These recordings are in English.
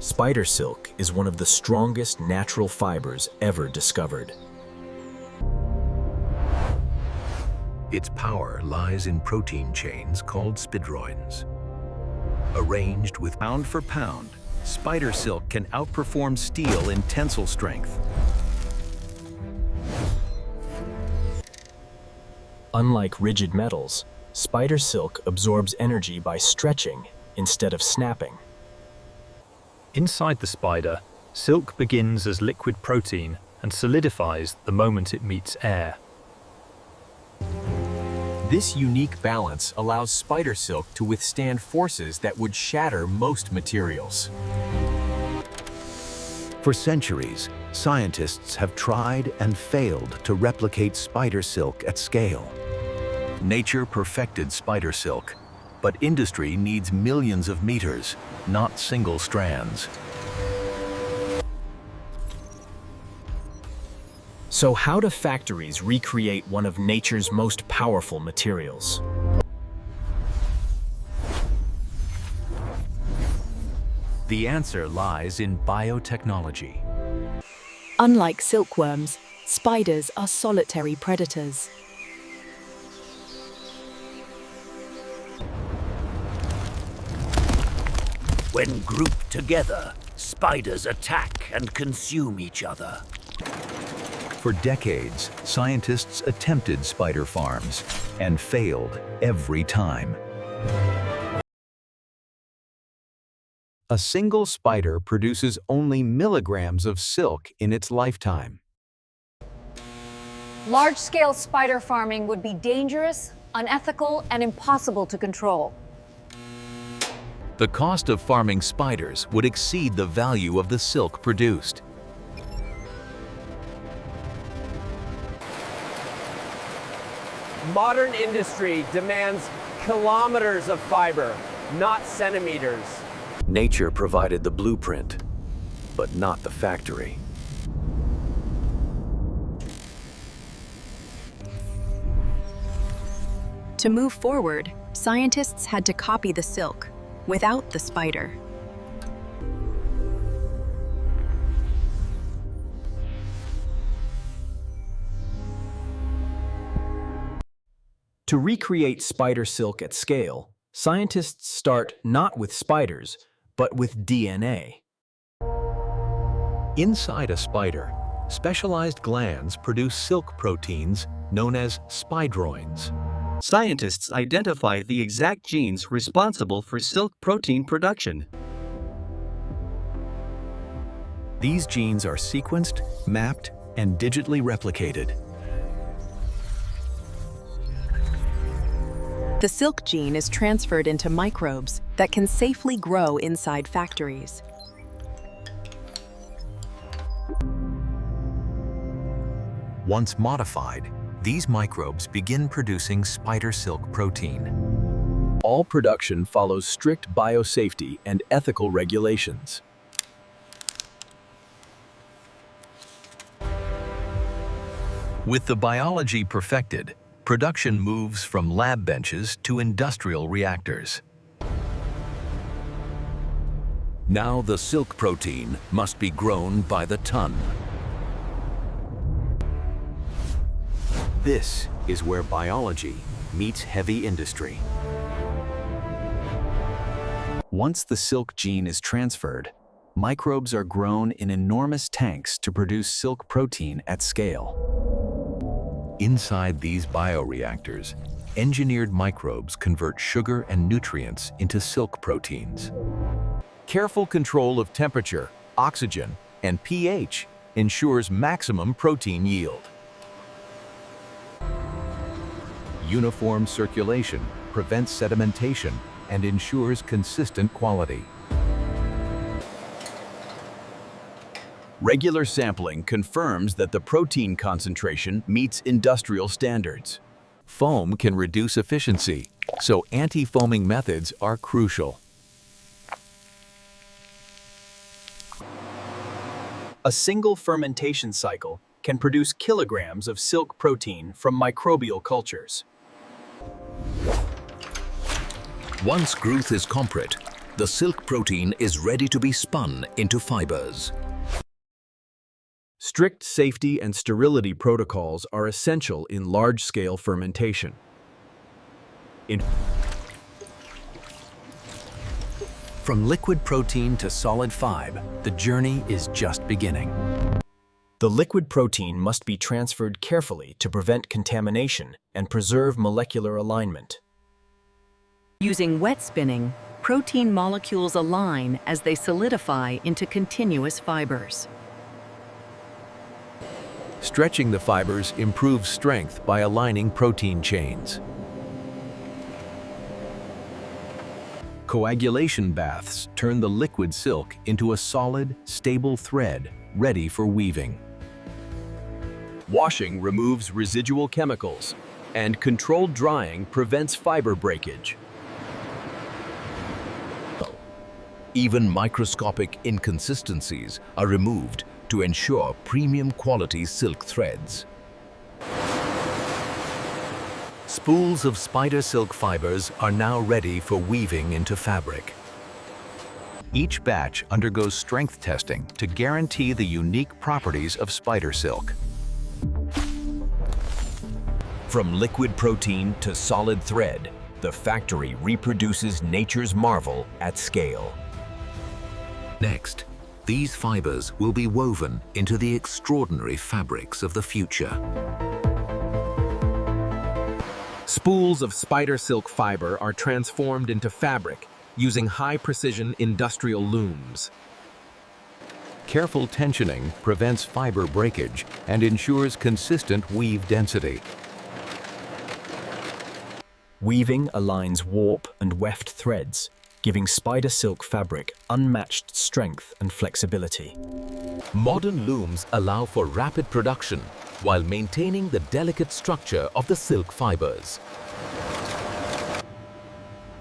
Spider silk is one of the strongest natural fibers ever discovered. Its power lies in protein chains called spidroins. Arranged with Pound for pound, spider silk can outperform steel in tensile strength. Unlike rigid metals, spider silk absorbs energy by stretching instead of snapping. Inside the spider, silk begins as liquid protein and solidifies the moment it meets air. This unique balance allows spider silk to withstand forces that would shatter most materials. For centuries, scientists have tried and failed to replicate spider silk at scale. Nature perfected spider silk, but industry needs millions of meters, not single strands. So how do factories recreate one of nature's most powerful materials? The answer lies in biotechnology. Unlike silkworms, spiders are solitary predators. When grouped together, spiders attack and consume each other. For decades, scientists attempted spider farms and failed every time. A single spider produces only milligrams of silk in its lifetime. Large-scale spider farming would be dangerous, unethical, and impossible to control. The cost of farming spiders would exceed the value of the silk produced. Modern industry demands kilometers of fiber, not centimeters. Nature provided the blueprint, but not the factory. To move forward, scientists had to copy the silk without the spider. To recreate spider silk at scale, scientists start not with spiders, but with DNA. Inside a spider, specialized glands produce silk proteins known as spidroins. Scientists identify the exact genes responsible for silk protein production. These genes are sequenced, mapped, and digitally replicated. The silk gene is transferred into microbes that can safely grow inside factories. Once modified, these microbes begin producing spider silk protein. All production follows strict biosafety and ethical regulations. With the biology perfected, production moves from lab benches to industrial reactors. Now the silk protein must be grown by the ton. This is where biology meets heavy industry. Once the silk gene is transferred, microbes are grown in enormous tanks to produce silk protein at scale. Inside these bioreactors, engineered microbes convert sugar and nutrients into silk proteins. Careful control of temperature, oxygen, and pH ensures maximum protein yield. Uniform circulation prevents sedimentation and ensures consistent quality. Regular sampling confirms that the protein concentration meets industrial standards. Foam can reduce efficiency, so anti-foaming methods are crucial. A single fermentation cycle can produce kilograms of silk protein from microbial cultures. Once growth is complete, The silk protein is ready to be spun into fibers. Strict safety and sterility protocols are essential in large-scale fermentation. From liquid protein to solid fibre, the journey is just beginning. The liquid protein must be transferred carefully to prevent contamination and preserve molecular alignment. Using wet spinning, protein molecules align as they solidify into continuous fibers. Stretching the fibers improves strength by aligning protein chains. Coagulation baths turn the liquid silk into a solid, stable thread ready for weaving. Washing removes residual chemicals, and controlled drying prevents fiber breakage. Even microscopic inconsistencies are removed to ensure premium quality silk threads. Spools of spider silk fibers are now ready for weaving into fabric. Each batch undergoes strength testing to guarantee the unique properties of spider silk. From liquid protein to solid thread, the factory reproduces nature's marvel at scale. Next, these fibers will be woven into the extraordinary fabrics of the future. Spools of spider silk fiber are transformed into fabric using high-precision industrial looms. Careful tensioning prevents fiber breakage and ensures consistent weave density. Weaving aligns warp and weft threads, giving spider silk fabric unmatched strength and flexibility. Modern looms allow for rapid production while maintaining the delicate structure of the silk fibers.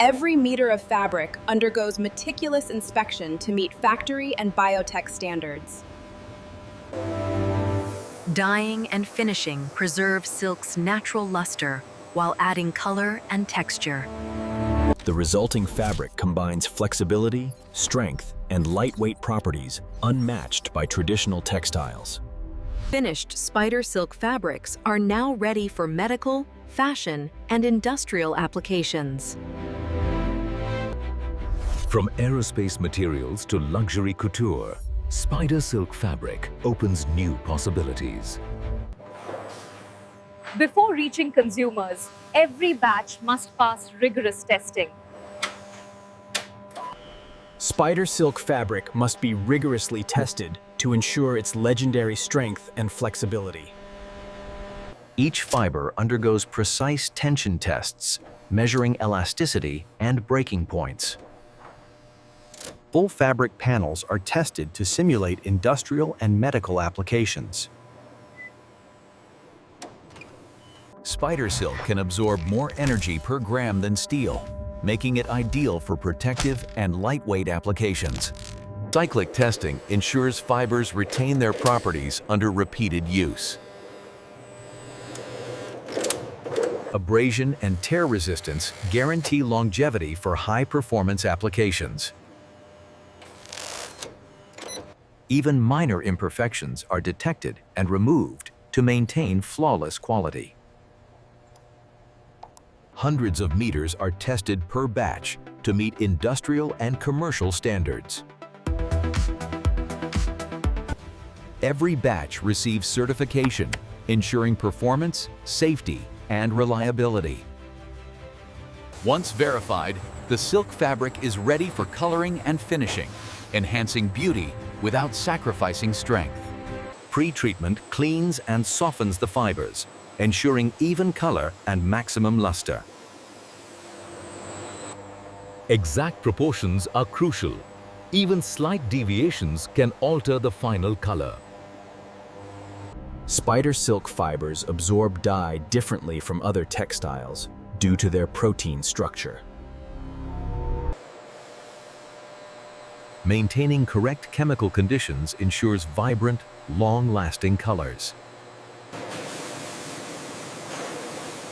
Every meter of fabric undergoes meticulous inspection to meet factory and biotech standards. Dyeing and finishing preserve silk's natural luster while adding color and texture. The resulting fabric combines flexibility, strength, and lightweight properties unmatched by traditional textiles. Finished spider silk fabrics are now ready for medical, fashion, and industrial applications. From aerospace materials to luxury couture, spider silk fabric opens new possibilities. Before reaching consumers, every batch must pass rigorous testing. Spider silk fabric must be rigorously tested to ensure its legendary strength and flexibility. Each fiber undergoes precise tension tests, measuring elasticity and breaking points. Full fabric panels are tested to simulate industrial and medical applications. Spider silk can absorb more energy per gram than steel, making it ideal for protective and lightweight applications. Cyclic testing ensures fibers retain their properties under repeated use. Abrasion and tear resistance guarantee longevity for high-performance applications. Even minor imperfections are detected and removed to maintain flawless quality. Hundreds of meters are tested per batch to meet industrial and commercial standards. Every batch receives certification, ensuring performance, safety, and reliability. Once verified, the silk fabric is ready for coloring and finishing, enhancing beauty without sacrificing strength. Pre-treatment cleans and softens the fibers, ensuring even color and maximum luster. Exact proportions are crucial. Even slight deviations can alter the final color. Spider silk fibers absorb dye differently from other textiles due to their protein structure. Maintaining correct chemical conditions ensures vibrant, long-lasting colors.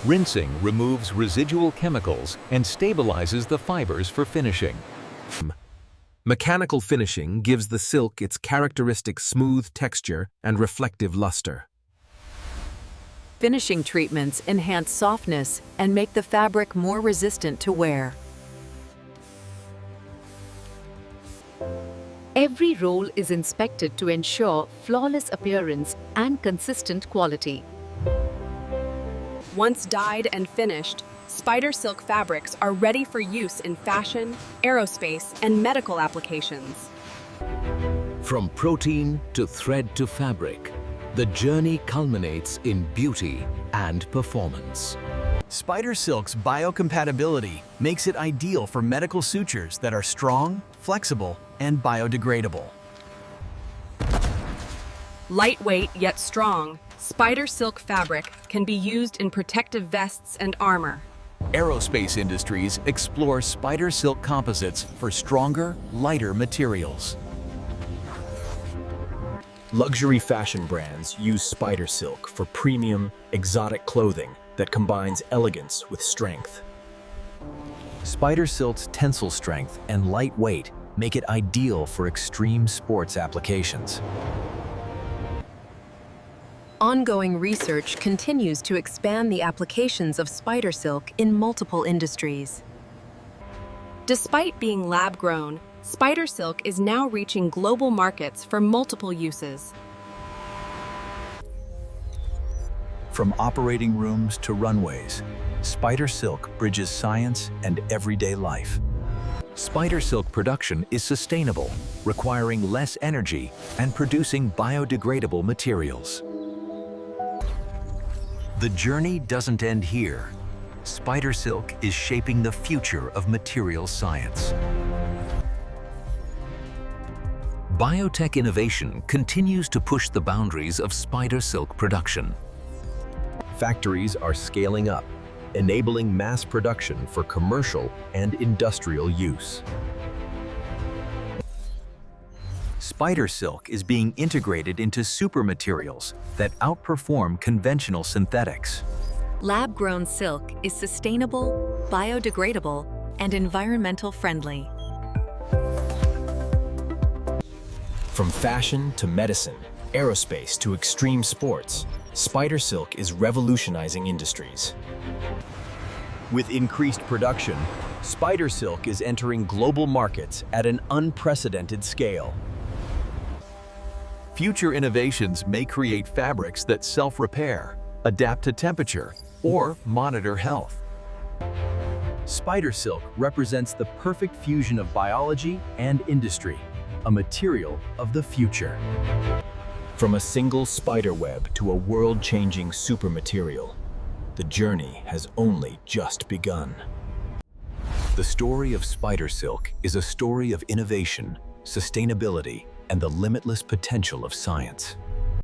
Rinsing removes residual chemicals and stabilizes the fibers for finishing. Mechanical finishing gives the silk its characteristic smooth texture and reflective luster. Finishing treatments enhance softness and make the fabric more resistant to wear. Every roll is inspected to ensure flawless appearance and consistent quality. Once dyed and finished, spider silk fabrics are ready for use in fashion, aerospace, and medical applications. From protein to thread to fabric, the journey culminates in beauty and performance. Spider silk's biocompatibility makes it ideal for medical sutures that are strong, flexible, and biodegradable. Lightweight yet strong, spider silk fabric can be used in protective vests and armor. Aerospace industries explore spider silk composites for stronger, lighter materials. Luxury fashion brands use spider silk for premium, exotic clothing that combines elegance with strength. Spider silk's tensile strength and light weight make it ideal for extreme sports applications. Ongoing research continues to expand the applications of spider silk in multiple industries. Despite being lab-grown, spider silk is now reaching global markets for multiple uses. From operating rooms to runways, spider silk bridges science and everyday life. Spider silk production is sustainable, requiring less energy and producing biodegradable materials. The journey doesn't end here. Spider silk is shaping the future of materials science. Biotech innovation continues to push the boundaries of spider silk production. Factories are scaling up, enabling mass production for commercial and industrial use. Spider silk is being integrated into super materials that outperform conventional synthetics. Lab-grown silk is sustainable, biodegradable, and environmental friendly. From fashion to medicine, aerospace to extreme sports, spider silk is revolutionizing industries. With increased production, spider silk is entering global markets at an unprecedented scale. Future innovations may create fabrics that self-repair, adapt to temperature, or monitor health. Spider silk represents the perfect fusion of biology and industry, a material of the future. From a single spider web to a world-changing super material, the journey has only just begun. The story of spider silk is a story of innovation, sustainability, and the limitless potential of science.